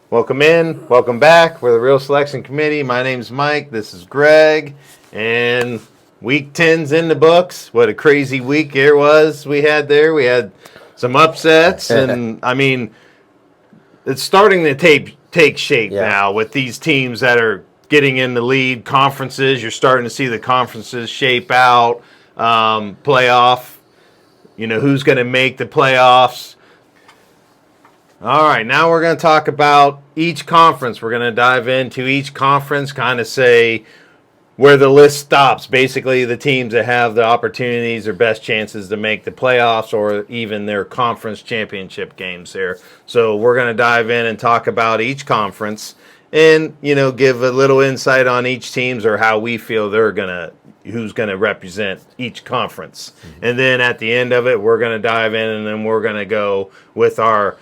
Welcome in, welcome back. We're the Real Selection Committee. My name's Mike. This is Greg. And week 10's in the books. What a crazy week it was we had there. We had some upsets. And, I mean, it's starting to take shape now with these teams that are getting in the lead. Conferences, you're starting to see the conferences shape out. Playoff, who's going to make the playoffs. All right, now we're going to talk about each conference. We're going to dive into each conference, kind of say where the list stops. Basically, the teams that have the opportunities or best chances to make the playoffs or even their conference championship games there. So we're going to dive in and talk about each conference and, give a little insight on each teams or how we feel who's going to represent each conference. Mm-hmm. And then at the end of it, we're going to dive in and then we're going to go with our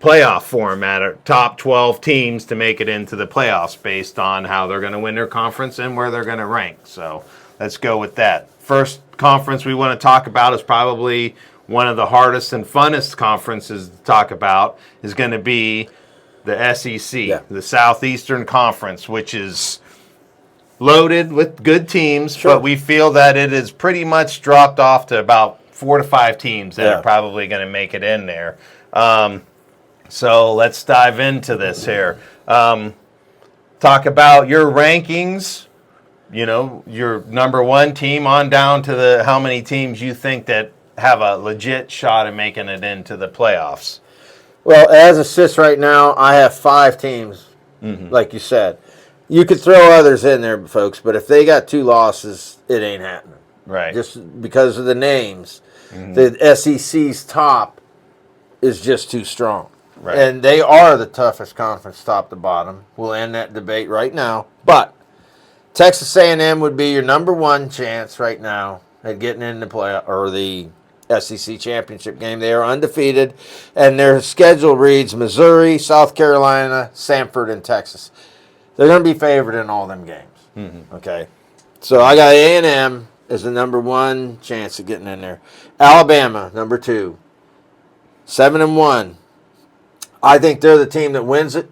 playoff format, or top 12 teams to make it into the playoffs based on how they're going to win their conference and where they're going to rank. So let's go with that. First conference we want to talk about is probably one of the hardest and funnest conferences to talk about is going to be the SEC, the Southeastern Conference, which is loaded with good teams, but we feel that it is pretty much dropped off to about 4 to 5 teams that are probably going to make it in there. So let's dive into this here. Talk about your rankings, your number one team on down to how many teams you think that have a legit shot at making it into the playoffs. Well, as it sits right now, I have 5 teams, like you said. You could throw others in there, folks, but if they got 2 losses, it ain't happening. Right. Just because of the names. The SEC's top is just too strong. Right. And they are the toughest conference top to bottom. We'll end that debate right now. But Texas A&M would be your number one chance right now at getting in the the SEC championship game. They are undefeated, and their schedule reads Missouri, South Carolina, Samford, and Texas. They're going to be favored in all them games. Okay, so I got A&M as the number one chance of getting in there. Alabama, number 2, 7-1. I think they're the team that wins it,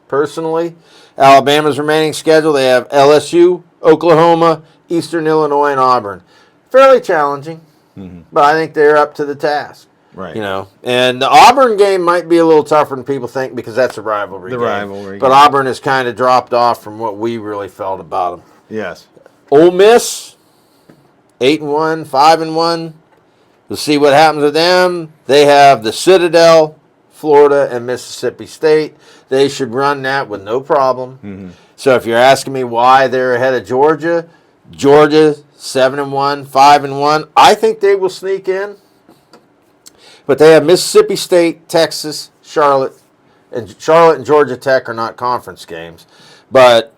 personally. Alabama's remaining schedule, they have LSU, Oklahoma, Eastern Illinois, and Auburn. Fairly challenging, but I think they're up to the task. Right. And the Auburn game might be a little tougher than people think because that's a rivalry game. But Auburn has kind of dropped off from what we really felt about them. Yes. Ole Miss, 8-1, 5-1. We'll see what happens with them. They have the Citadel, Florida, and Mississippi State. They should run that with no problem. So if you're asking me why they're ahead of Georgia, 7-1, 5-1, I think they will sneak in. But they have Mississippi State, Texas, Charlotte and Georgia Tech are not conference games. But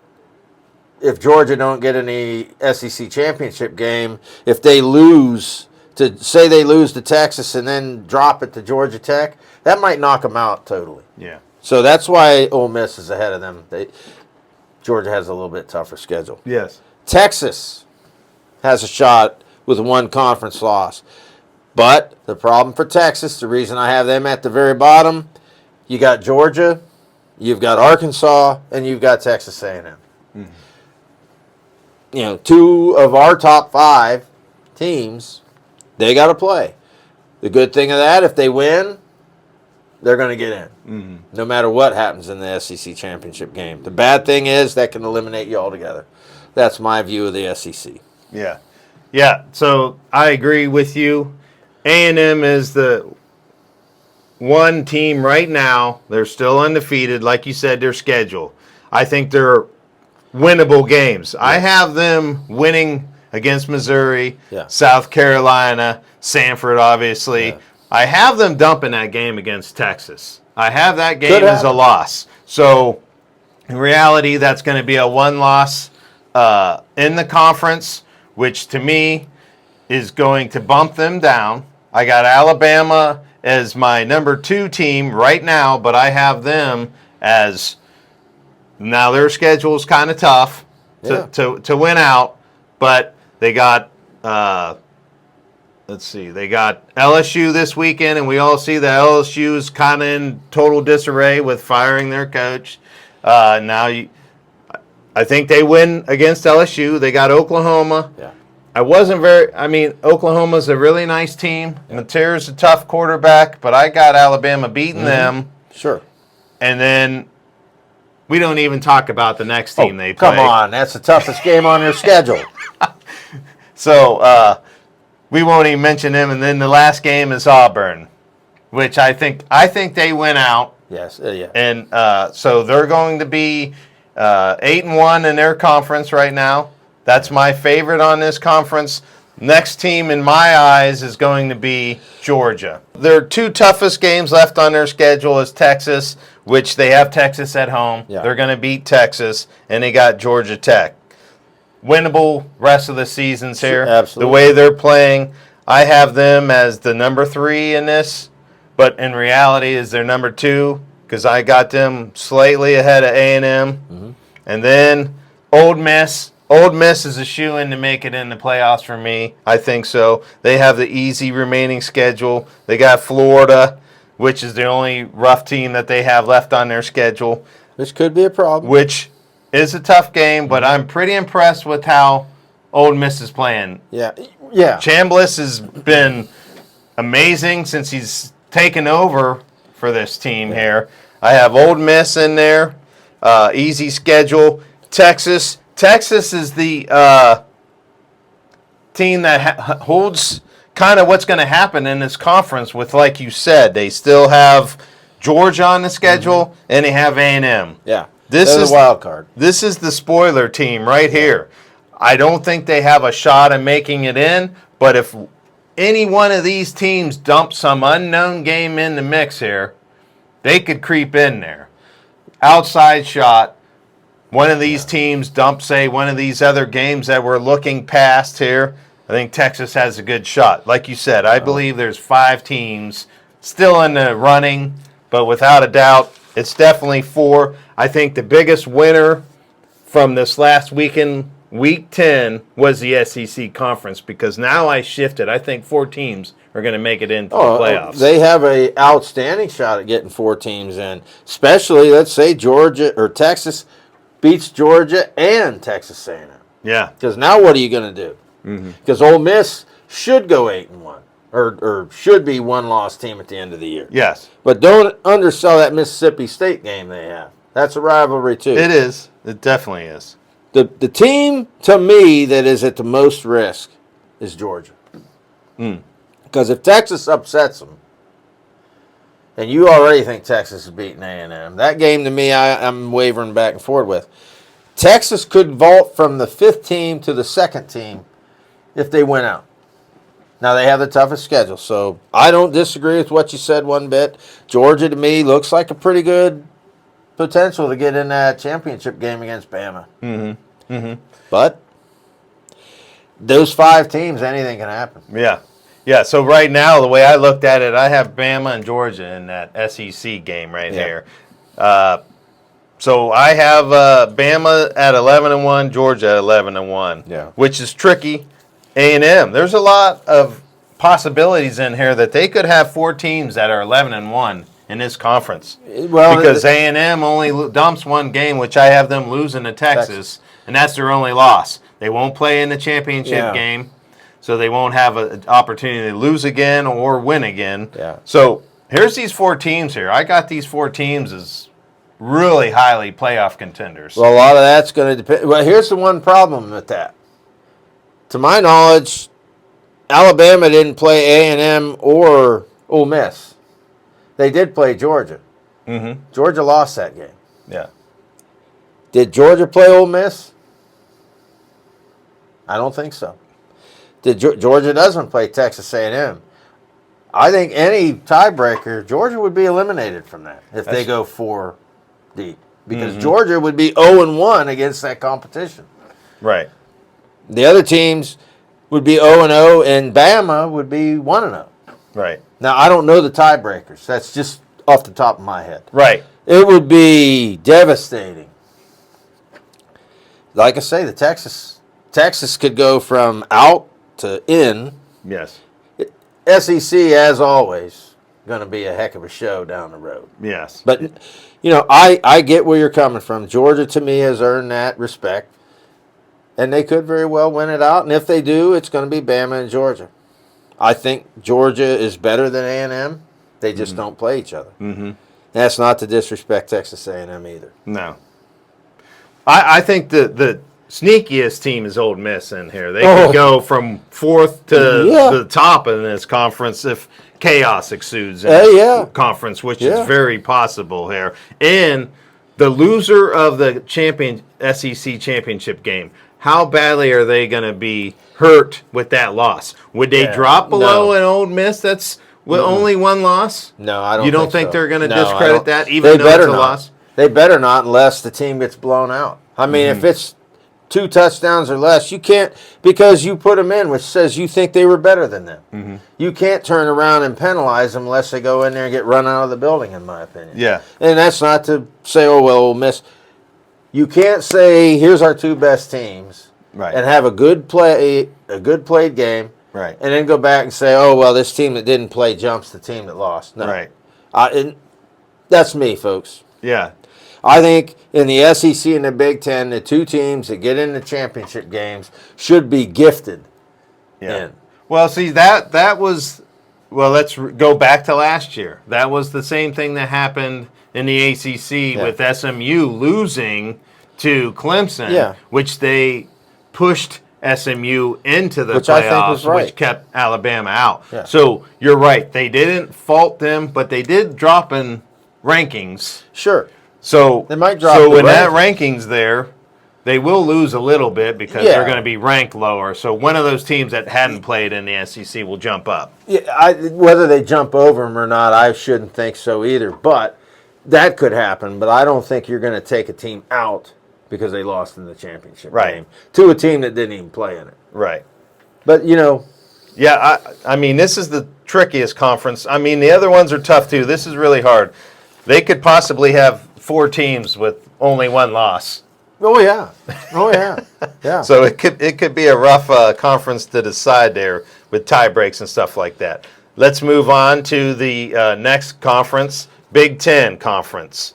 if Georgia don't get any SEC championship game, if they lose to Texas and then drop it to Georgia Tech, that might knock them out totally. Yeah. So that's why Ole Miss is ahead of them. Georgia has a little bit tougher schedule. Yes. Texas has a shot with one conference loss. But the problem for Texas, the reason I have them at the very bottom, you got Georgia, you've got Arkansas, and you've got Texas A&M. 2 of our top 5 teams, they got to play. The good thing of that, if they win, they're going to get in, no matter what happens in the SEC championship game. The bad thing is that can eliminate you altogether. That's my view of the SEC. Yeah. Yeah, so I agree with you. A&M is the one team right now. They're still undefeated. Like you said, their schedule. I think they're winnable games. Yeah. I have them winning against Missouri, South Carolina, Samford, obviously. Yeah. I have them dumping that game against Texas. I have that game as a loss. So, in reality, that's going to be a 1-loss in the conference, which to me is going to bump them down. I got Alabama as my number 2 team right now, but I have them as now their schedule is kind of tough to win out, but they got let's see, they got LSU this weekend, and we all see that LSU is kind of in total disarray with firing their coach. I think they win against LSU. They got Oklahoma. Yeah. Oklahoma's a really nice team. Yeah. Mateer's a tough quarterback, but I got Alabama beating them. Sure. And then we don't even talk about the next team they play. Come on, that's the toughest game on your schedule. So we won't even mention them. And then the last game is Auburn, which I think they win out. Yes, yeah. And so they're going to be 8-1 in their conference right now. That's my favorite on this conference. Next team in my eyes is going to be Georgia. Their 2 toughest games left on their schedule is Texas, which they have Texas at home. Yeah. They're going to beat Texas, and they got Georgia Tech. Winnable rest of the seasons here. Absolutely. The way they're playing, I have them as the number 3 in this, but in reality is their number 2 because I got them slightly ahead of A&M. Mm-hmm. And then Old Miss. Old Miss is a shoo-in to make it in the playoffs for me. I think so. They have the easy remaining schedule. They got Florida, which is the only rough team that they have left on their schedule. Which could be a problem. Which is a tough game, but I'm pretty impressed with how Old Miss is playing. Yeah. Chambliss has been amazing since he's taken over for this team here. I have Old Miss in there. Easy schedule. Texas is the team that holds kind of what's going to happen in this conference with, like you said, they still have Georgia on the schedule, and they have A&M. Yeah, this is the wild card. This is the spoiler team right here. I don't think they have a shot at making it in, but if any one of these teams dump some unknown game in the mix here, they could creep in there. Outside shot. One of these teams dump, say, one of these other games that we're looking past here. I think Texas has a good shot. Like you said, I believe there's 5 teams still in the running, but without a doubt, it's definitely 4. I think the biggest winner from this last weekend, Week 10, was the SEC Conference because now I shifted. I think 4 teams are going to make it into the playoffs. They have an outstanding shot at getting 4 teams in, especially, let's say, Georgia or Texas beats Georgia and Texas A&M. Yeah. Because now what are you going to do? Because Ole Miss should go 8-1 or should be 1-loss team at the end of the year. Yes. But don't undersell that Mississippi State game they have. That's a rivalry too. It is. It definitely is. The team, to me, that is at the most risk is Georgia. Because if Texas upsets them, and you already think Texas is beating A&M. That game, to me, I'm wavering back and forth with. Texas could vault from the 5th team to the 2nd team if they win out. Now, they have the toughest schedule, so I don't disagree with what you said one bit. Georgia, to me, looks like a pretty good potential to get in that championship game against Bama. But those 5 teams, anything can happen. Yeah, so right now, the way I looked at it, I have Bama and Georgia in that SEC game right here. So I have Bama at 11-1, Georgia at 11-1, which is tricky. A&M, there's a lot of possibilities in here that they could have 4 teams that are 11-1 in this conference. Well, because A&M only dumps 1 game, which I have them losing to Texas, and that's their only loss. They won't play in the championship game. So they won't have an opportunity to lose again or win again. So here's these 4 teams here. I got these 4 teams as really highly playoff contenders. Well, a lot of that's going to depend. Well, here's the one problem with that. To my knowledge, Alabama didn't play A&M or Ole Miss. They did play Georgia. Georgia lost that game. Yeah. Did Georgia play Ole Miss? I don't think so. Georgia doesn't play Texas A&M. I think any tiebreaker, Georgia would be eliminated from that if they go 4 deep. Because Georgia would be 0-1 against that competition. Right. The other teams would be 0-0, and Bama would be 1-0. Right. Now, I don't know the tiebreakers. That's just off the top of my head. Right. It would be devastating. Like I say, the Texas could go from out to in. Yes. SEC, as always, going to be a heck of a show down the road. Yes. But, I get where you're coming from. Georgia, to me, has earned that respect. And they could very well win it out. And if they do, it's going to be Bama and Georgia. I think Georgia is better than A&M. They just don't play each other. Mm-hmm. That's not to disrespect Texas A&M either. No. I think the sneakiest team is Ole Miss in here. They could go from fourth to the top in this conference if chaos exudes in this conference, which is very possible here. And the loser of the SEC championship game, how badly are they going to be hurt with that loss? Would they drop below an Ole Miss that's with only one loss? No, I don't. You don't think so. they're going to No, discredit that, even though it's a loss? They better not, unless the team gets blown out. I mean, if it's 2 touchdowns or less, you can't, because you put them in, which says you think they were better than them. Mm-hmm. You can't turn around and penalize them unless they go in there and get run out of the building, in my opinion. Yeah. And that's not to say, oh, well, Ole Miss. You can't say, here's our 2 best teams, right, and have a good played game, right, and then go back and say, oh, well, this team that didn't play jumps the team that lost. No. Right. And that's me, folks. Yeah. I think in the SEC and the Big Ten, the 2 teams that get in the championship games should be gifted. Yeah. Well, see, that was, well, let's go back to last year. That was the same thing that happened in the ACC with SMU losing to Clemson, which they pushed SMU into the playoffs, I think was right, which kept Alabama out. Yeah. So you're right. They didn't fault them, but they did drop in rankings. Sure. So they might drop. So in that rankings there, they will lose a little bit because they're going to be ranked lower. So one of those teams that hadn't played in the SEC will jump up. Yeah, whether they jump over them or not, I shouldn't think so either. But that could happen. But I don't think you're going to take a team out because they lost in the championship game to a team that didn't even play in it. Right. But yeah, I mean, this is the trickiest conference. I mean, the other ones are tough too. This is really hard. They could possibly have 4 teams with only 1 loss. Oh yeah, yeah. So it could be a rough conference to decide there with tie breaks and stuff like that. Let's move on to the next conference, Big Ten Conference.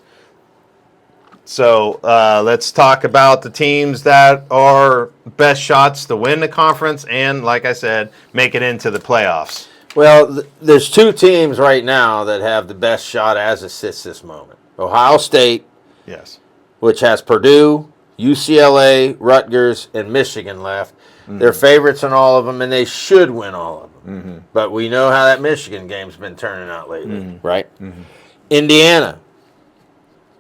So let's talk about the teams that are best shots to win the conference and, like I said, make it into the playoffs. Well, there's 2 teams right now that have the best shot as it sits this moment. Ohio State, yes, which has Purdue, UCLA, Rutgers, and Michigan left. Mm-hmm. They're favorites in all of them, and they should win all of them. Mm-hmm. But we know how that Michigan game's been turning out lately, right? Mm-hmm. Indiana,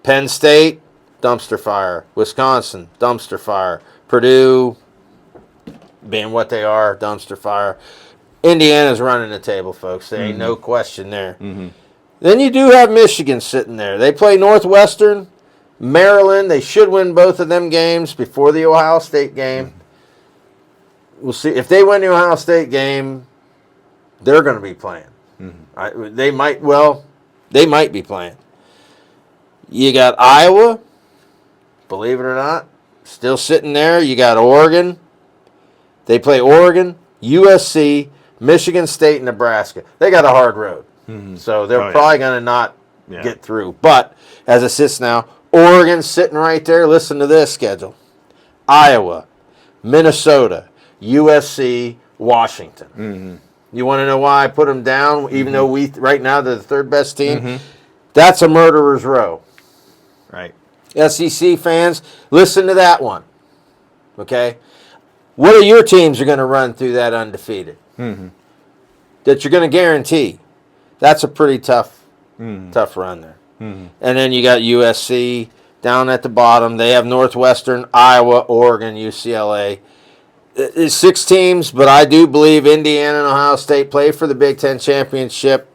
Penn State, dumpster fire. Wisconsin, dumpster fire. Purdue, being what they are, dumpster fire. Indiana's running the table, folks. There ain't no question there. Mm-hmm. Then you do have Michigan sitting there. They play Northwestern, Maryland. They should win both of them games before the Ohio State game. We'll see. If they win the Ohio State game, they're going to be playing. Mm-hmm. They might be playing. You got Iowa, believe it or not, still sitting there. You got Oregon. They play Oregon, USC, Michigan State, and Nebraska. They got a hard road. Mm-hmm. So they're probably going to not get through. But as it sits now, Oregon's sitting right there. Listen to this schedule. Iowa, Minnesota, USC, Washington. Mm-hmm. You want to know why I put them down, even though right now they're the 3rd best team? Mm-hmm. That's a murderer's row. Right. SEC fans, listen to that one. Okay? What are your teams are going to run through that undefeated? Mm-hmm. That you're going to guarantee. That's a pretty tough run there. Mm-hmm. And then you got USC down at the bottom. They have Northwestern, Iowa, Oregon, UCLA. It's 6 teams, but I do believe Indiana and Ohio State play for the Big Ten championship.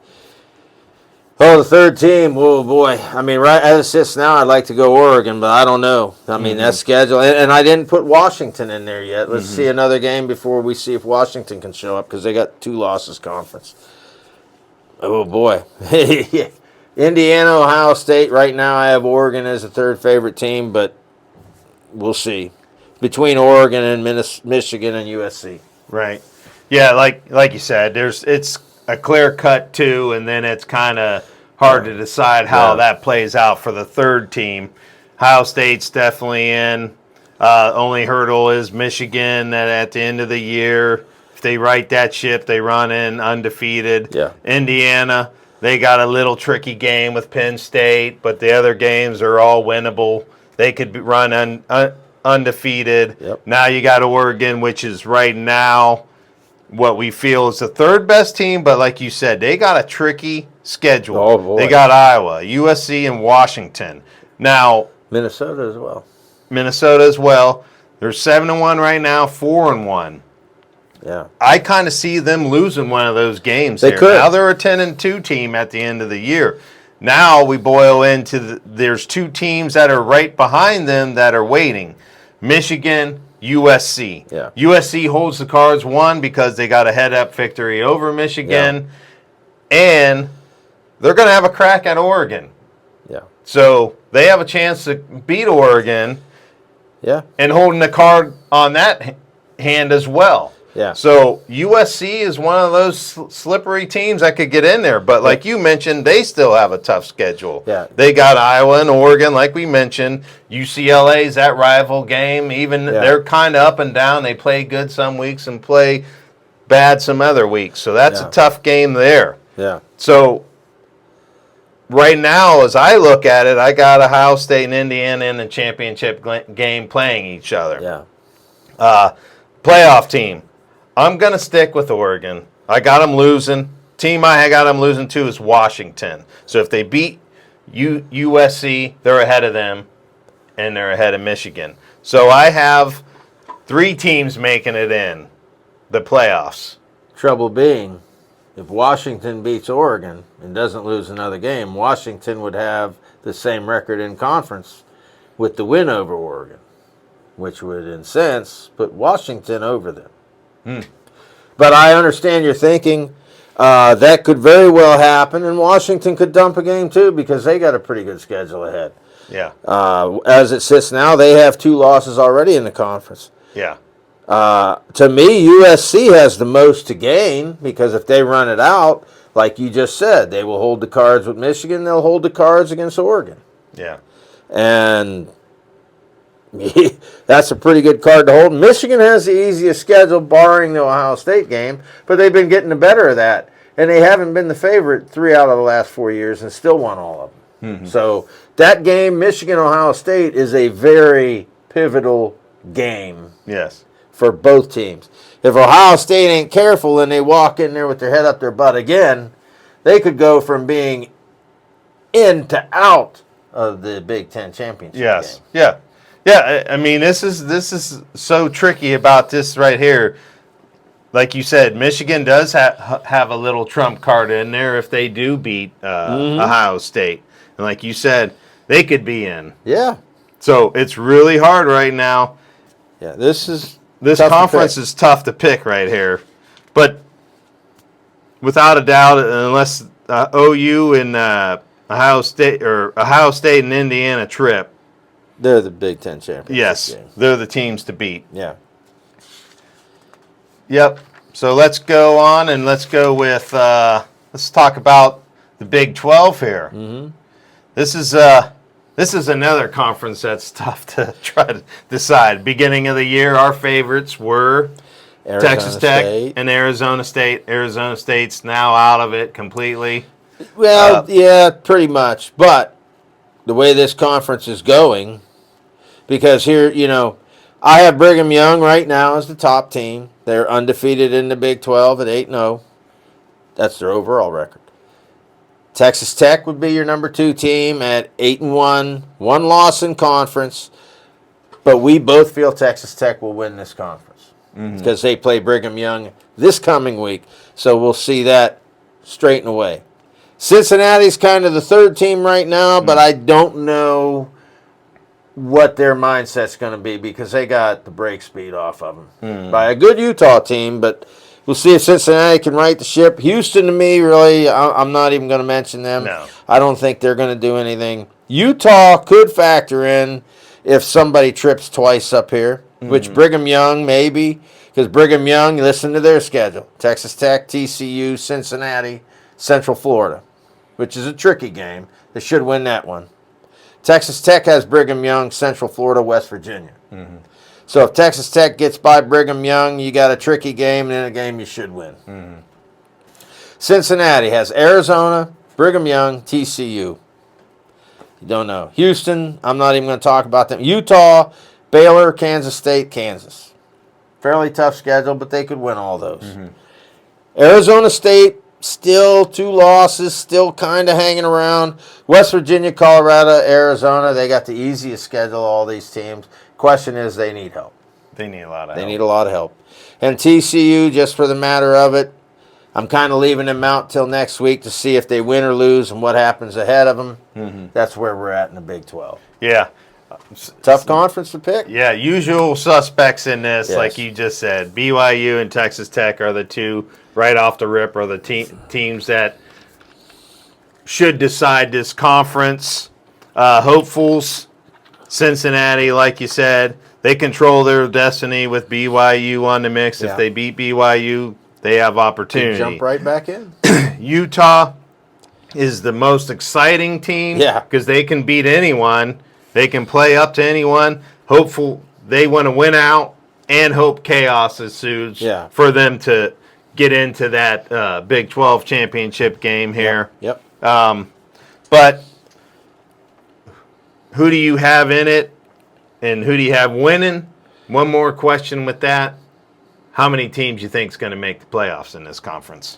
Oh, the third team. Oh boy. I mean, right as it sits now, I'd like to go Oregon, but I don't know. I mean, that schedule, and I didn't put Washington in there yet. Let's see another game before we see if Washington can show up because they got 2 losses conference. Oh boy. Indiana, Ohio State. Right now, I have Oregon as the third favorite team, but we'll see. Between Oregon and Michigan and USC. Right. Yeah, like you said, it's a clear cut 2, and then it's kind of hard to decide how that plays out for the third team. Ohio State's definitely in. Only hurdle is Michigan at the end of the year. If they right that ship, they run in undefeated. Yeah. Indiana, they got a little tricky game with Penn State, but the other games are all winnable. They could run undefeated. Yep. Now you got Oregon, which is right now what we feel is the third best team, but like you said, they got a tricky schedule. Oh, boy. They got Iowa, USC, and Washington. Now Minnesota as well. Minnesota as well. They're 7-1 right now, 4-1. Yeah. I kind of see them losing one of those games. They could. Now they're a 10-2 team at the end of the year. Now we boil into there's 2 teams that are right behind them that are waiting. Michigan, USC. Yeah. USC holds the cards, one, because they got a head-up victory over Michigan, and they're going to have a crack at Oregon. Yeah. So they have a chance to beat Oregon Yeah. and holding the card on that hand as well. Yeah. So USC is one of those slippery teams that could get in there. But like you mentioned, they still have a tough schedule. Yeah. They got Iowa and Oregon, like we mentioned. UCLA's that rival game. Even they're kind of up and down. They play good some weeks and play bad some other weeks. So that's a tough game there. Yeah. So right now, as I look at it, I got Ohio State and Indiana in the championship game playing each other. Yeah. Playoff team. I'm going to stick with Oregon. I got them losing. Team I got them losing to is Washington. So if they beat USC, they're ahead of them, and they're ahead of Michigan. So I have 3 teams making it in the playoffs. Trouble being, if Washington beats Oregon and doesn't lose another game, Washington would have the same record in conference with the win over Oregon, which would, in a sense, put Washington over them. But I understand your thinking. That could very well happen, and Washington could dump a game too because they got a pretty good schedule ahead. Yeah. As it sits now, they have 2 losses already in the conference. Yeah. To me, USC has the most to gain because if they run it out, like you just said, they will hold the cards with Michigan. They'll hold the cards against Oregon. Yeah. And that's a pretty good card to hold. Michigan has the easiest schedule, barring the Ohio State game, but they've been getting the better of that. And they haven't been the favorite 3 out of the last 4 years and still won all of them. So that game, Michigan-Ohio State, is a very pivotal game. Yes. For both teams. If Ohio State ain't careful and they walk in there with their head up their butt again, they could go from being in to out of the Big Ten championship Yes. game. Yeah. Yeah. I mean, this is so tricky about this right here. Like you said, Michigan does have a little trump card in there if they do beat Ohio State, and like you said, they could be in. Yeah. So it's really hard right now. Yeah. This conference is tough to pick right here, but without a doubt, unless OU and Ohio State and Indiana trip, they're the Big Ten championship yes, game. they're the teams to beat. Yeah. Yep. So let's go on and let's go with let's talk about the Big 12 here. Mm-hmm. This is another conference that's tough to try to decide. Beginning of the year, our favorites were Texas Tech and Arizona State. Arizona State's now out of it completely. Well, yeah, pretty much. But the way this conference is going, because here, I have Brigham Young right now as the top team. They're undefeated in the Big 12 at 8-0. That's their overall record. Texas Tech would be your number 2 team at 8-1, 1 loss in conference. But we both feel Texas Tech will win this conference because they play Brigham Young this coming week. So we'll see that straighten away. Cincinnati's kind of the third team right now, but I don't know what their mindset's going to be because they got the break speed off of them by a good Utah team. But we'll see if Cincinnati can right the ship. Houston, to me, really, I'm not even going to mention them. No. I don't think they're going to do anything. Utah could factor in if somebody trips twice up here, which Brigham Young maybe, because Brigham Young, listen to their schedule: Texas Tech, TCU, Cincinnati, Central Florida, which is a tricky game. They should win that one. Texas Tech has Brigham Young, Central Florida, West Virginia. So if Texas Tech gets by Brigham Young, you got a tricky game and in a game you should win. Cincinnati has Arizona, Brigham Young, TCU. You don't know. Houston, I'm not even going to talk about them. Utah, Baylor, Kansas State, Kansas. Fairly tough schedule, but they could win all those. Arizona State, still 2 losses, still kind of hanging around. West Virginia, Colorado, Arizona, they got the easiest schedule of all these teams. Question is, they need help. They need a lot of They help. need a lot of help. And TCU, just for the matter of it, I'm kind of leaving them out till next week to see if they win or lose and what happens ahead of them. That's where we're at in the Big 12. Yeah. Tough conference to pick. Yeah, usual suspects in this, Yes. like you just said. BYU and Texas Tech are the two right off the rip, are the teams that should decide this conference. Hopefuls, Cincinnati, like you said, they control their destiny with BYU on the mix. Yeah. If they beat BYU, they have opportunity. Jump right back in. Utah is the most exciting team Yeah. because they can beat anyone. They can play up to anyone. Hopeful they want to win out and hope chaos ensues Yeah. for them to get into that Big 12 championship game here. Yep. But who do you have in it and who do you have winning? One more question with that. How many teams you think is going to make the playoffs in this conference?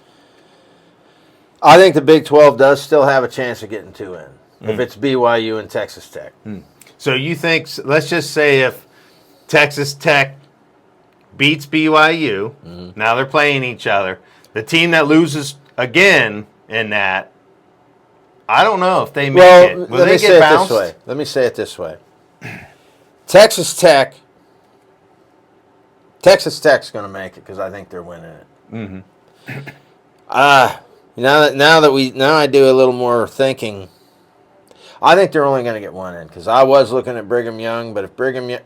I think the Big 12 does still have a chance of getting 2 in. If it's BYU and Texas Tech. So you think, let's just say if Texas Tech beats BYU, now they're playing each other, the team that loses again in that, I don't know if they make it. Will let they me say get it bounced? this way. Let me say it this way. Texas Tech's going to make it because I think they're winning it. Now I do a little more thinking. I think they're only going to get 1 in because I was looking at Brigham Young, but if Brigham Young,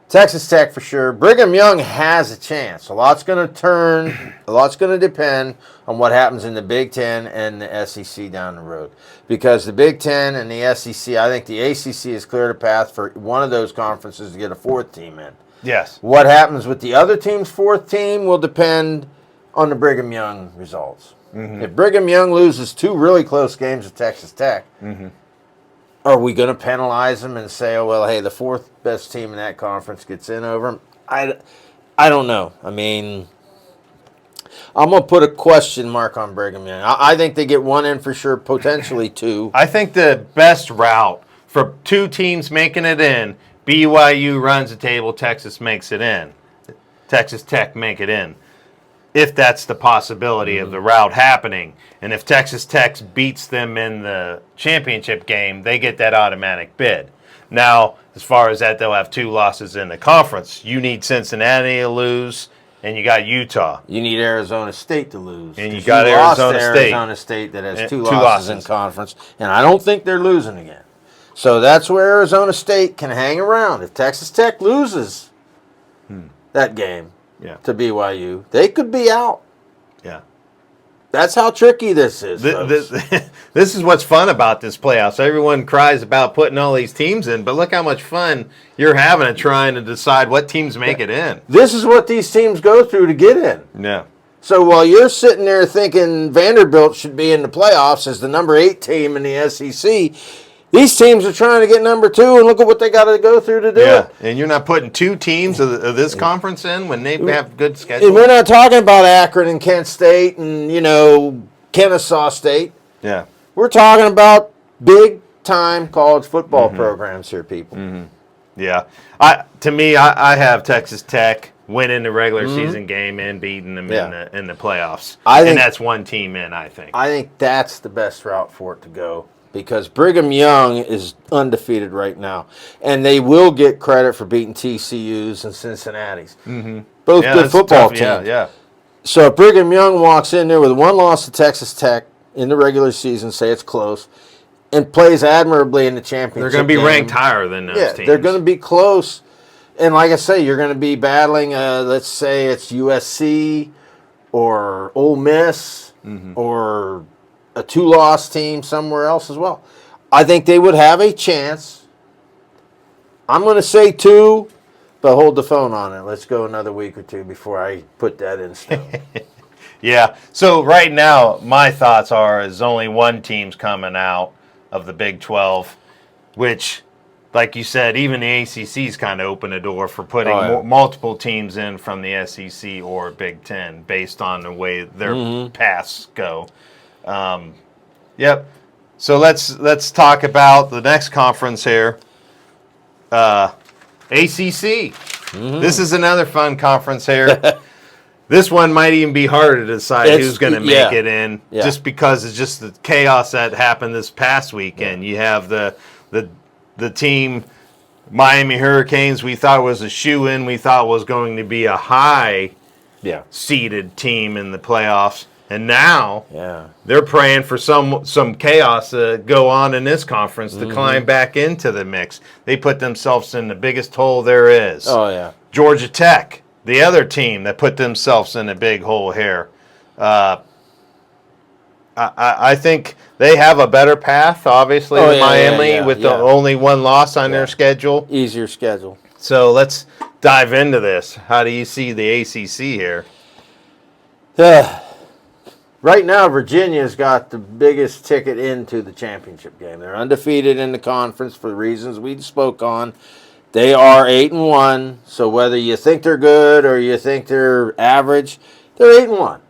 Texas Tech for sure, Brigham Young has a chance. A lot's going to depend on what happens in the Big Ten and the SEC down the road. Because the Big Ten and the SEC, I think the ACC has cleared a path for one of those conferences to get a 4th team in. Yes. What happens with the other team's 4th team will depend on the Brigham Young results. If Brigham Young loses 2 really close games with Texas Tech, are we going to penalize them and say, oh, well, hey, the 4th best team in that conference gets in over them? I don't know. I mean, I'm going to put a question mark on Brigham Young. I think they get 1 in for sure, potentially 2. I think the best route for 2 teams making it in, BYU runs the table, Texas makes it in. Texas Tech make it in. If that's the possibility of the route happening. And if Texas Tech beats them in the championship game, they get that automatic bid. Now, as far as that, they'll have 2 losses in the conference. You need Cincinnati to lose, and you got Utah. You need Arizona State to lose. And you 'cause got lost Arizona to State. Arizona State that has 2 2 losses in losses. conference, and I don't think they're losing again. So that's where Arizona State can hang around. If Texas Tech loses that game Yeah. to BYU, they could be out. Yeah. That's how tricky this is. folks. This is what's fun about this playoffs. Everyone cries about putting all these teams in, but look how much fun you're having at trying to decide what teams make it in. This is what these teams go through to get in. Yeah. So while you're sitting there thinking Vanderbilt should be in the playoffs as the number 8 team in the SEC, these teams are trying to get number 2, and look at what they got to go through to do Yeah, it. and you're not putting 2 teams of this conference in when they have good And schedules. we're not talking about Akron and Kent State and, Kennesaw State. Yeah. We're talking about big-time college football programs here, people. Yeah. I have Texas Tech winning the regular season game and beating them in the playoffs. And that's one team in, I think. I think that's the best route for it to go because Brigham Young is undefeated right now, and they will get credit for beating TCU's and Cincinnati's. Mm-hmm. Both good football teams. Yeah. So if Brigham Young walks in there with one loss to Texas Tech in the regular season, say it's close, and plays admirably in the championship, they're going to be ranked higher than those teams. They're going to be close. And like I say, you're going to be battling, let's say it's USC or Ole Miss or a 2-loss team somewhere else as well. I think they would have a chance. I'm going to say 2, but hold the phone on it. Let's go another week or 2 before I put that in stone. Yeah. So right now, my thoughts is only one team's coming out of the Big 12, which... Like you said, even the ACC's kind of opened a door for putting multiple teams in from the SEC or Big Ten based on the way their paths go. Yep. So let's talk about the next conference here. ACC. This is another fun conference here. This one might even be harder to decide who's going to make it in, just because it's just the chaos that happened this past weekend. You have the team, Miami Hurricanes, we thought was a shoo-in. We thought was going to be a high-seeded team in the playoffs. And now they're praying for some chaos to go on in this conference to climb back into the mix. They put themselves in the biggest hole there is. Oh, yeah. Georgia Tech, the other team that put themselves in a big hole here. I think they have a better path, obviously, than Miami with the only one loss on their schedule. Easier schedule. So let's dive into this. How do you see the ACC here? Right now, Virginia's got the biggest ticket into the championship game. They're undefeated in the conference for the reasons we spoke on. They are 8-1, so whether you think they're good or you think they're average, they're 8-1.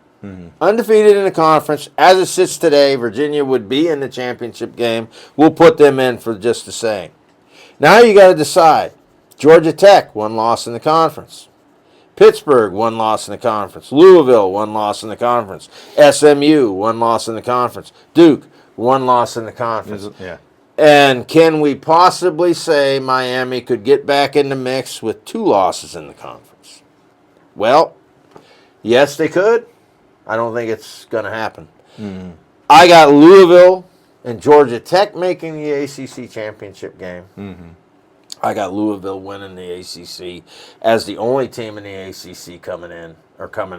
Undefeated in the conference. As it sits today, Virginia would be in the championship game. We'll put them in for just the same. Now you got to decide. Georgia Tech, 1 loss in the conference. Pittsburgh, 1 loss in the conference. Louisville, 1 loss in the conference. SMU, 1 loss in the conference. Duke, 1 loss in the conference. Yeah. And can we possibly say Miami could get back in the mix with 2 losses in the conference? Well, yes, they could. I don't think it's going to happen. I got Louisville and Georgia Tech making the ACC championship game. I got Louisville winning the ACC as the only team in the ACC coming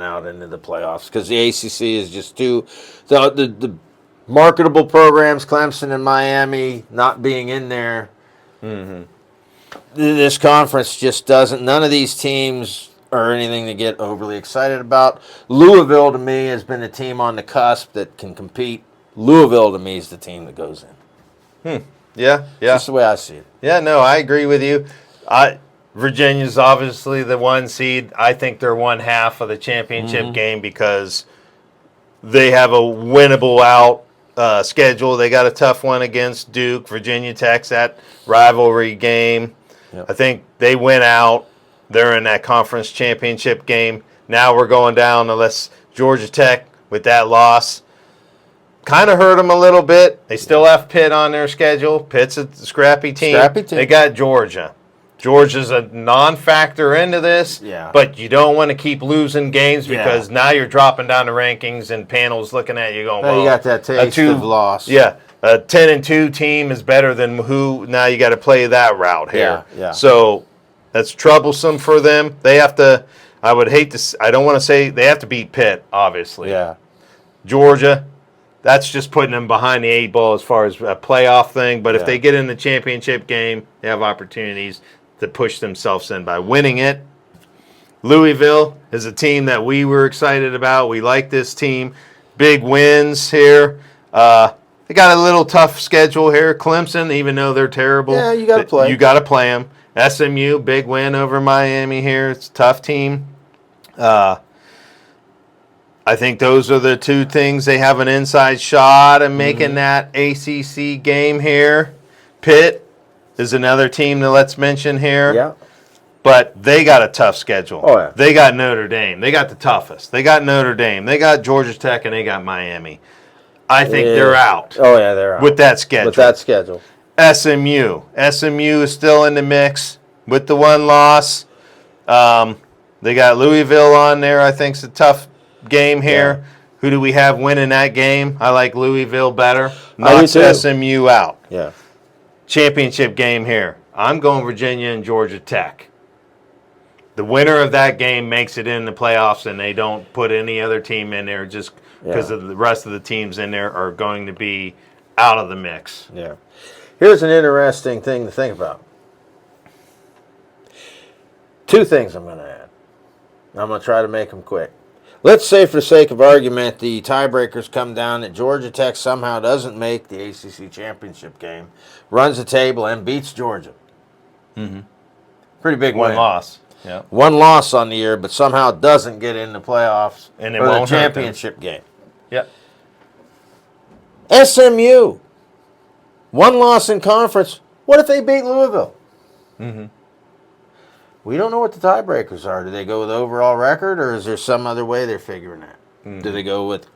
out into the playoffs because the ACC is just too the marketable programs, Clemson and Miami, not being in there. This conference just doesn't. None of these teams or anything to get overly excited about. Louisville, to me, has been a team on the cusp that can compete. Louisville, to me, is the team that goes in. Yeah. That's the way I see it. Yeah, no, I agree with you. Virginia's obviously the 1 seed. I think they're 1/2 of the championship game because they have a winnable out schedule. They got a tough one against Duke. Virginia Tech's that rivalry game. Yep. I think they win out. They're in that conference championship game. Now we're going down unless Georgia Tech with that loss kind of hurt them a little bit. They still have Pitt on their schedule. Pitt's a scrappy team. They got Georgia. Georgia's a non-factor into this, but you don't want to keep losing games because now you're dropping down the rankings and panels looking at you going, well, you got that taste of loss. Yeah, a 10-2 team is better than who. Now you got to play that route here. Yeah. So that's troublesome for them. They have to, I would hate to, I don't want to say they have to beat Pitt, obviously. Yeah. Georgia, that's just putting them behind the 8 ball as far as a playoff thing. But if they get in the championship game, they have opportunities to push themselves in by winning it. Louisville is a team that we were excited about. We like this team. Big wins here. They got a little tough schedule here. Clemson, even though they're terrible. Yeah, you got to play. You got to play them. SMU, big win over Miami here. It's a tough team. I think those are the 2 things. They have an inside shot at making that ACC game here. Pitt is another team that let's mention here. Yeah. but they got a tough schedule. Oh, yeah. They got Notre Dame. They got the toughest. They got Notre Dame. They got Georgia Tech, and they got Miami. I think they're out Oh, yeah, they're out. with that schedule. With that schedule. SMU. SMU is still in the mix with the one loss. They got Louisville on there. I think it's a tough game here. Yeah. Who do we have winning that game? I like Louisville better. I do Knocks too. SMU out. Yeah. Championship game here. I'm going Virginia and Georgia Tech. The winner of that game makes it in the playoffs, and they don't put any other team in there just because of the rest of the teams in there are going to be out of the mix. Yeah. Here's an interesting thing to think about. Two things I'm going to add. I'm going to try to make them quick. Let's say, for the sake of argument, the tiebreakers come down that Georgia Tech somehow doesn't make the ACC championship game, runs the table, and beats Georgia. Mm-hmm. Pretty big One win. loss. Yeah. One loss on the year, but somehow doesn't get in the playoffs And it or the won't hurt them. championship game. Yep. SMU, one loss in conference. What if they beat Louisville? Mm-hmm. We don't know what the tiebreakers are. Do they go with overall record, or is there some other way they're figuring that? Mm-hmm. Do they go with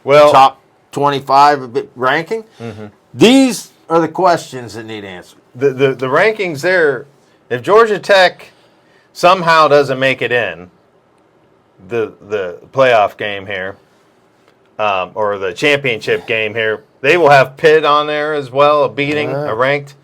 Well, top 25 ranking? Mm-hmm. These are the questions that need answered. the rankings there, if Georgia Tech somehow doesn't make it in the playoff game here, or the championship game here, they will have Pitt on there as well, a ranked,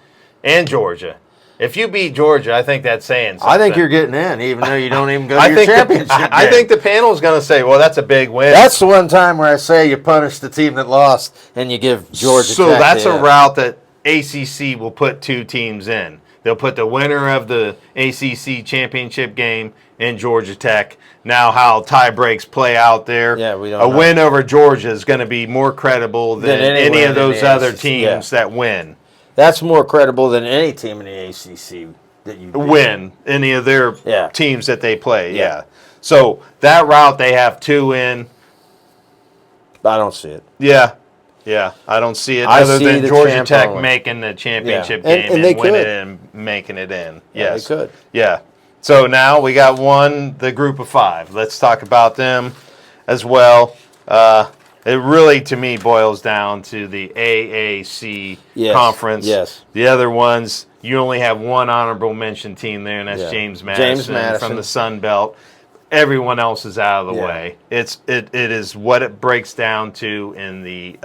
and Georgia. If you beat Georgia, I think that's saying something. I think you're getting in, even though you don't even go to I your think championship I game. think the panel is going to say, well, that's a big win. That's the one time where I say you punish the team that lost and you give Georgia So Tech that's the, a route that ACC will put two teams in. They'll put the winner of the ACC championship game in Georgia Tech. Now, how tie breaks play out there, Yeah, we don't a know. win over Georgia is going to be more credible than any any win of in those the other ACC, teams that win. That's more credible than any team in the ACC that you beat. Win any of their Yeah. teams that they play. Yeah. Yeah. So that route they have two in. I don't see it. Yeah. Yeah, I don't see it I other see than the Georgia champ Tech only. making the championship Yeah. And game and, they winning could. it and making it in. Yeah, Yes, they could. Yeah. So now we got the group of five. Let's talk about them as well. It really, to me, boils down to the AAC Yes, conference. yes. The other ones, you only have one honorable mention team there, and that's Yeah. James Madison from the Sun Belt. Everyone else is out of the Yeah. way. It is what it breaks down to in the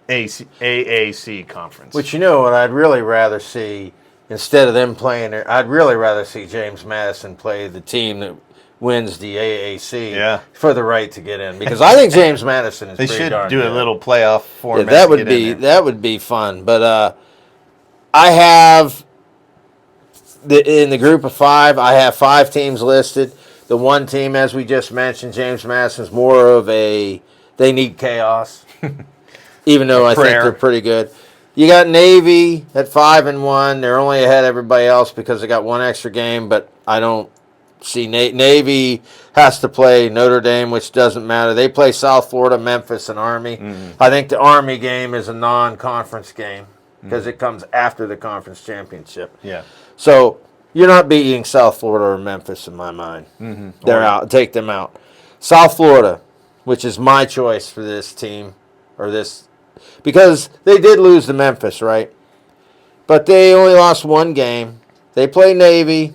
AAC conference. But you know what I'd really rather see, instead of them playing there, I'd really rather see James Madison play the team that wins the AAC for the right to get in. Because I think James Madison is they pretty should darn do good. a little playoff format. Yeah, to get in there. that would be fun. But I have in the group of five, I have 5 teams listed. The one team, as we just mentioned, James Madison's more of they need chaos. Even though I think they're pretty good. You got Navy at 5-1. They're only ahead of everybody else because they got one extra game, but I don't see Navy has to play Notre Dame, which doesn't matter. They play South Florida, Memphis, and Army. I think the Army game is a non-conference game because it comes after the conference championship. Yeah. So you're not beating South Florida or Memphis in my mind. They're out. Take them out. South Florida, which is my choice for this team, or this, because they did lose to Memphis, right? But they only lost one game. They play Navy,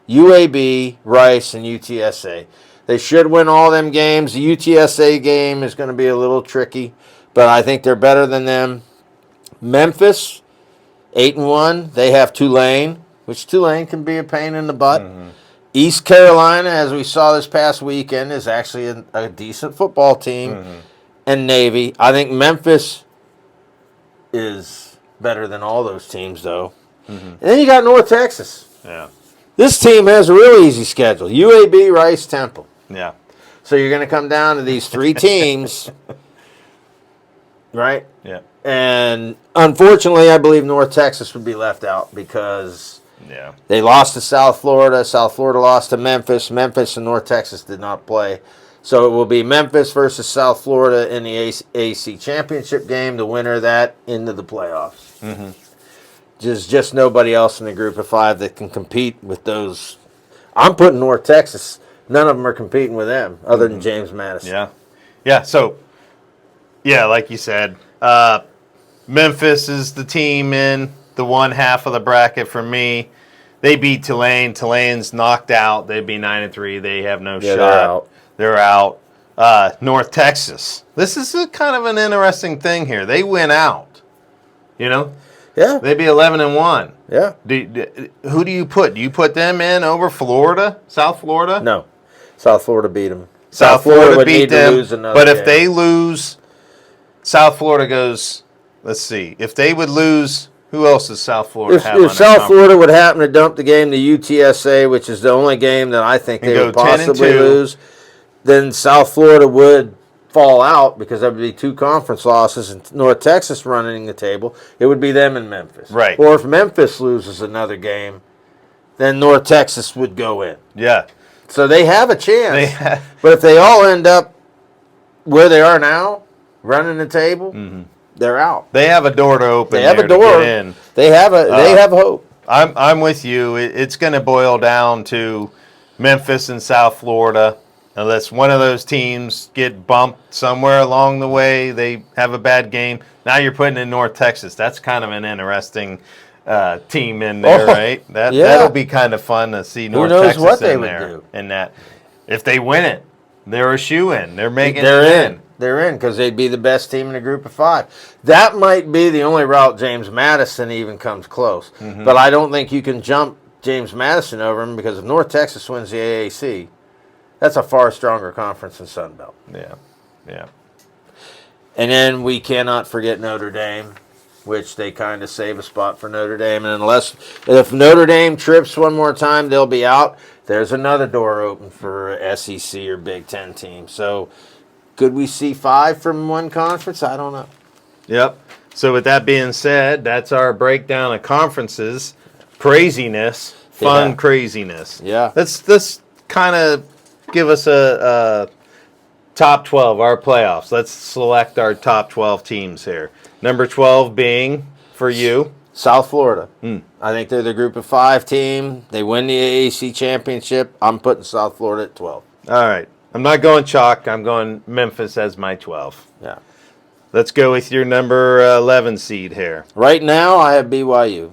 UAB, Rice, and UTSA. They should win all them games. The UTSA game is going to be a little tricky, but I think they're better than them. Memphis, 8-1. They have Tulane, which Tulane can be a pain in the butt. East Carolina, as we saw this past weekend, is actually a decent football team. And Navy. I think Memphis is better than all those teams, though. And then you got North Texas. Yeah. This team has a real easy schedule. UAB, Rice, Temple. Yeah. So you're going to come down to these 3 teams, right? Yeah. And unfortunately, I believe North Texas would be left out because Yeah. they lost to South Florida. South Florida lost to Memphis. Memphis and North Texas did not play. So it will be Memphis versus South Florida in the AC championship game. The winner of that into the playoffs. There's just nobody else in the group of 5 that can compete with those. I'm putting North Texas. None of them are competing with them other than James Madison. Yeah. Yeah. So, yeah, like you said, Memphis is the team in the one half of the bracket for me. They beat Tulane. Tulane's knocked out. They'd be 9-3. They have no shot. They're out. North Texas. This is kind of an interesting thing here. They went out. You know? Yeah. They'd be 11-1. Yeah. Who do you put? Do you put them in over Florida? South Florida? No. South Florida beat them. South Florida would beat need them. to lose another But if game. they lose, South Florida goes. Let's see. If they would lose, who else does South Florida have? If South Florida would happen to dump the game to UTSA, which is the only game that I think And they go would possibly 10-2. lose, then South Florida would fall out because there would be 2 conference losses and North Texas running the table. It would be them and Memphis. Right. Or if Memphis loses another game, then North Texas would go in. Yeah. So they have a chance. But if they all end up where they are now, running the table, they're out. They have a door to open. They have there a door. To get in. They have hope. I'm with you. It's going to boil down to Memphis and South Florida. Unless one of those teams get bumped somewhere along the way, they have a bad game. Now you're putting in North Texas. That's kind of an interesting team in there, right? That'll be kind of fun to see North knows Texas what they in would there. do. And that, if they win it, they're a shoe in. They're making. They're in. They're in because they'd be the best team in a group of 5. That might be the only route James Madison even comes close. But I don't think you can jump James Madison over him because if North Texas wins the AAC, that's a far stronger conference than Sun Belt. Yeah, yeah. And then we cannot forget Notre Dame, which they kind of save a spot for Notre Dame. And if Notre Dame trips one more time, they'll be out. There's another door open for SEC or Big Ten team. So could we see 5 from one conference? I don't know. Yep. So with that being said, that's our breakdown of conferences. Craziness, fun craziness. Yeah. Let's kind of give us a top 12, our playoffs. Let's select our top 12 teams here. Number 12 being, for you, South Florida. I think they're the group of 5 team. They win the AAC championship. I'm putting South Florida at 12. All right. I'm not going chalk. I'm going Memphis as my 12. Yeah. Let's go with your number 11 seed here. Right now, I have BYU.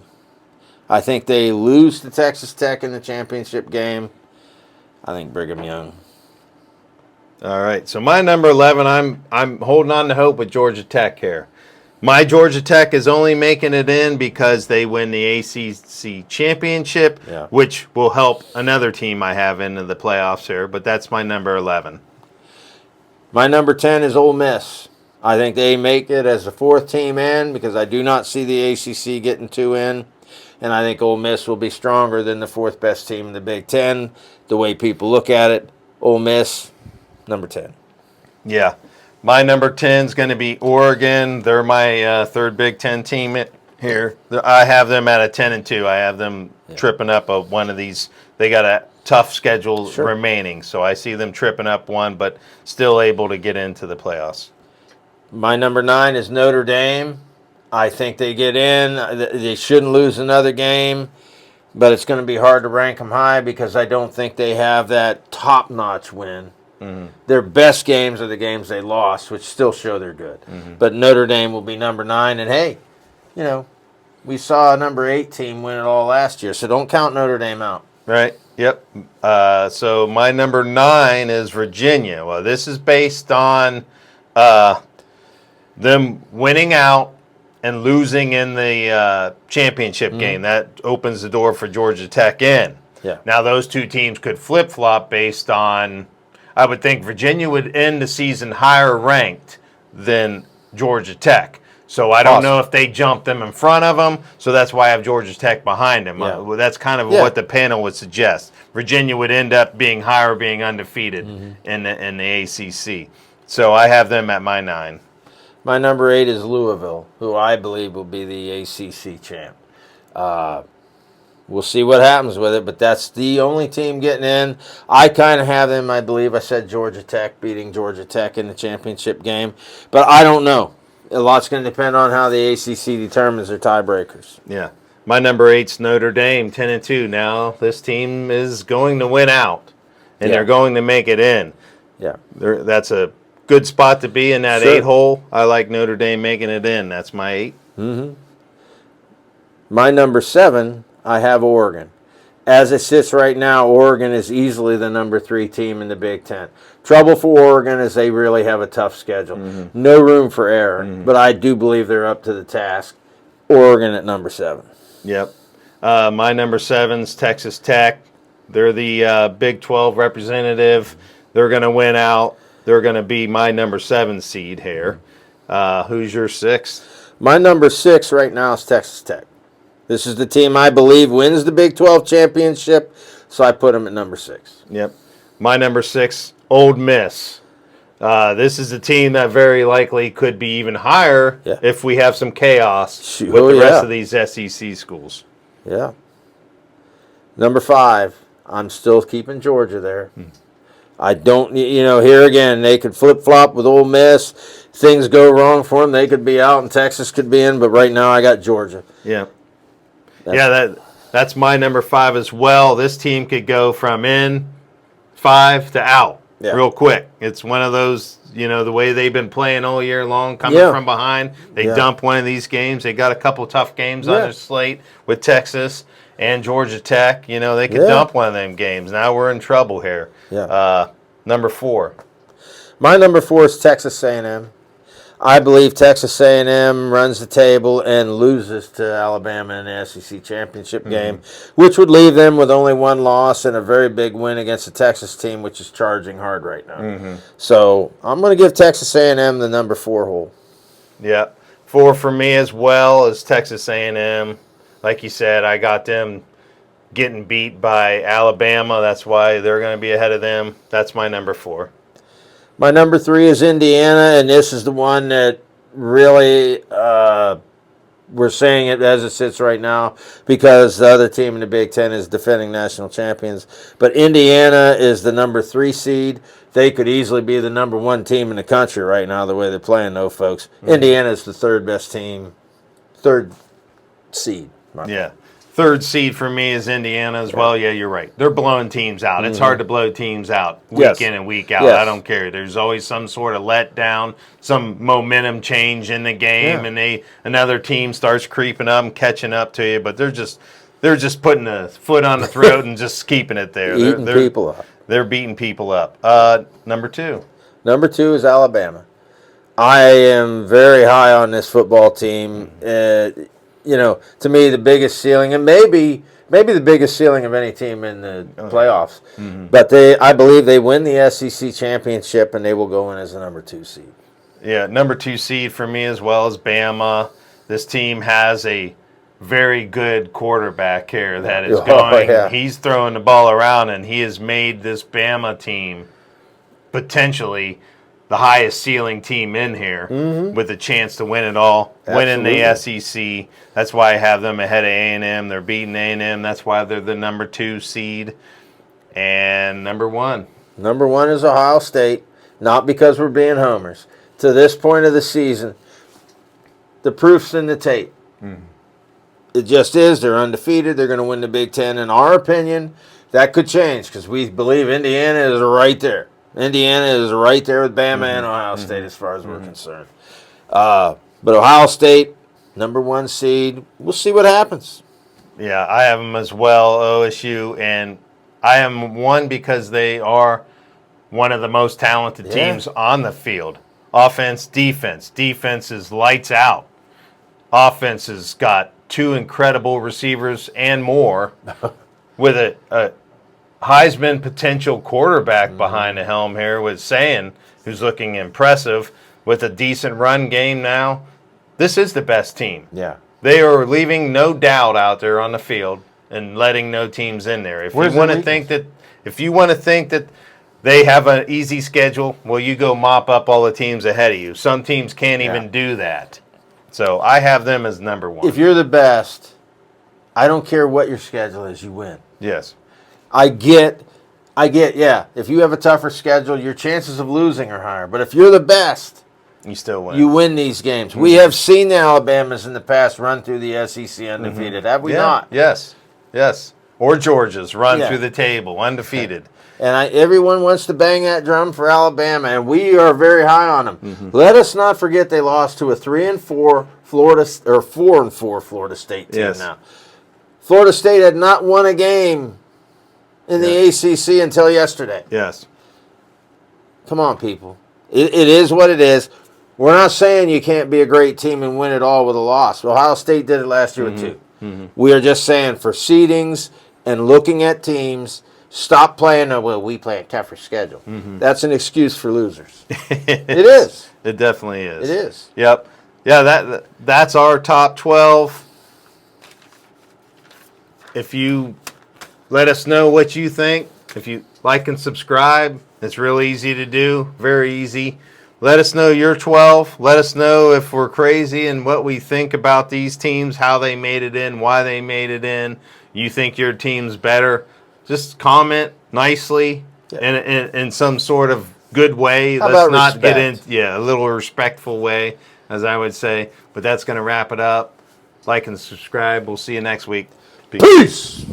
I think they lose to Texas Tech in the championship game. I think Brigham Young. All right. So my number 11, I'm holding on to hope with Georgia Tech here. My Georgia Tech is only making it in because they win the ACC championship, which will help another team I have into the playoffs here. But that's my number 11. My number 10 is Ole Miss. I think they make it as the 4th team in because I do not see the ACC getting 2 in. And I think Ole Miss will be stronger than the 4th best team in the Big Ten. The way people look at it, Ole Miss, number 10. Yeah. My number 10 is going to be Oregon. They're my third Big Ten team here. I have them at a 10-2. I have them tripping up one of these. They got a tough schedule remaining, so I see them tripping up one, but still able to get into the playoffs. My number 9 is Notre Dame. I think they get in. They shouldn't lose another game, but it's going to be hard to rank them high because I don't think they have that top-notch win. Their best games are the games they lost, which still show they're good. But Notre Dame will be number 9. And, hey, we saw a number 8 team win it all last year, so don't count Notre Dame out. Right. Yep. So my number 9 is Virginia. Well, this is based on them winning out and losing in the championship game. That opens the door for Georgia Tech in. Yeah. Now, those two teams could flip-flop based on, I would think Virginia would end the season higher ranked than Georgia Tech. So I don't know if they jump them in front of them, so that's why I have Georgia Tech behind them. Yeah. That's kind of what the panel would suggest. Virginia would end up being higher, being undefeated in the ACC. So I have them at my 9. My number 8 is Louisville, who I believe will be the ACC champ. We'll see what happens with it, but that's the only team getting in. I kind of have them, I believe I said Georgia Tech, beating Georgia Tech in the championship game. But I don't know. A lot's going to depend on how the ACC determines their tiebreakers. Yeah. My number 8's Notre Dame, 10-2. Now this team is going to win out, and Yeah. they're going to make it in. Yeah. That's a good spot to be in that Sure. 8 hole. I like Notre Dame making it in. That's my 8. My number 7, I have Oregon. As it sits right now, Oregon is easily the number 3 team in the Big Ten. Trouble for Oregon is they really have a tough schedule. No room for error, but I do believe they're up to the task. Oregon at number 7. Yep. My number 7's Texas Tech. They're the Big 12 representative. They're going to win out. They're going to be my number 7 seed here. Who's your 6th? My number 6 right now is Texas Tech. This is the team I believe wins the Big 12 championship, so I put them at number 6. Yep. My number 6, Ole Miss. This is a team that very likely could be even higher if we have some chaos with the rest of these SEC schools. Yeah. Number 5, I'm still keeping Georgia there. I don't, here again, they could flip-flop with Ole Miss. Things go wrong for them. They could be out and Texas could be in, but right now I got Georgia. Yeah. That's my number 5 as well. This team could go from in 5 to out real quick. It's one of those, the way they've been playing all year long, coming from behind. They dump one of these games. They got a couple tough games on their slate with Texas and Georgia Tech. They could dump one of them games. Now we're in trouble here. Yeah. Number 4. My number 4 is Texas A&M. I believe Texas A&M runs the table and loses to Alabama in the SEC championship game, which would leave them with only one loss and a very big win against the Texas team, which is charging hard right now. So I'm going to give Texas A&M the number 4 hole. Yeah, 4 for me as well as Texas A&M. Like you said, I got them getting beat by Alabama. That's why they're going to be ahead of them. That's my number 4. My number 3 is Indiana, and this is the one that really we're saying it as it sits right now because the other team in the Big Ten is defending national champions. But Indiana is the number 3 seed. They could easily be the number 1 team in the country right now, the way they're playing, though, folks. Indiana is the 3rd best team, 3rd seed. Yeah. 3rd seed for me is Indiana as well. Yeah, you're right. They're blowing teams out. It's hard to blow teams out week in and week out. I don't care. There's always some sort of letdown, some momentum change in the game, and another team starts creeping up and catching up to you. But they're just putting a foot on the throat and just keeping it there. Eating people up. They're beating people up. Number 2. Number 2 is Alabama. I am very high on this football team. To me, the biggest ceiling, and maybe the biggest ceiling of any team in the playoffs. But I believe they win the SEC championship, and they will go in as the number 2 seed. Yeah, number 2 seed for me as well as Bama. This team has a very good quarterback here that is going. He's throwing the ball around, and he has made this Bama team potentially the highest ceiling team in here with a chance to win it all, winning the SEC. That's why I have them ahead of A&M. They're beating A&M. That's why they're the number 2 seed. And number 1. Number 1 is Ohio State, not because we're being homers. To this point of the season, the proof's in the tape. It just is. They're undefeated. They're going to win the Big Ten. In our opinion, that could change because we believe Indiana is right there. Indiana is right there with Bama and Ohio State as far as we're concerned. But Ohio State, number 1 seed. We'll see what happens. Yeah, I have them as well, OSU. And I am 1 because they are one of the most talented teams on the field. Offense, defense. Defense is lights out. Offense has got 2 incredible receivers and more with a Heisman potential quarterback behind the helm here with Sayin, who's looking impressive with a decent run game now. This is the best team. Yeah. They are leaving no doubt out there on the field and letting no teams in there. If you want to think that they have an easy schedule, well, you go mop up all the teams ahead of you. Some teams can't even do that. So I have them as number 1. If you're the best, I don't care what your schedule is, you win. Yes. I get, if you have a tougher schedule, your chances of losing are higher. But if you're the best, You still win. You win these games. We have seen the Alabamas in the past run through the SEC undefeated, have we not? Yes. Yes. Or Georgia's run Yeah. through the table undefeated. And everyone wants to bang that drum for Alabama, and we are very high on them. Let us not forget they lost to a 3-4 Florida or 4-4 Florida State team. Yes. Now, Florida State had not won a game in the ACC until yesterday. Yes. Come on, people. It is what it is. We're not saying you can't be a great team and win it all with a loss. Ohio State did it last year with 2. We are just saying for seedings and looking at teams. Stop playing, well, we play a tougher schedule. That's an excuse for losers. It is. It definitely is. It is. Yep. Yeah, that's our top 12. If you let us know what you think, if you like and subscribe, it's real easy to do, very easy. Let us know your 12. Let us know if we're crazy and what we think about these teams, how they made it in, why they made it in. You think your team's better. Just comment nicely in some sort of good way. How Let's about not get respect? in a little respectful way, as I would say. But that's going to wrap it up. Like and subscribe. We'll see you next week. Peace.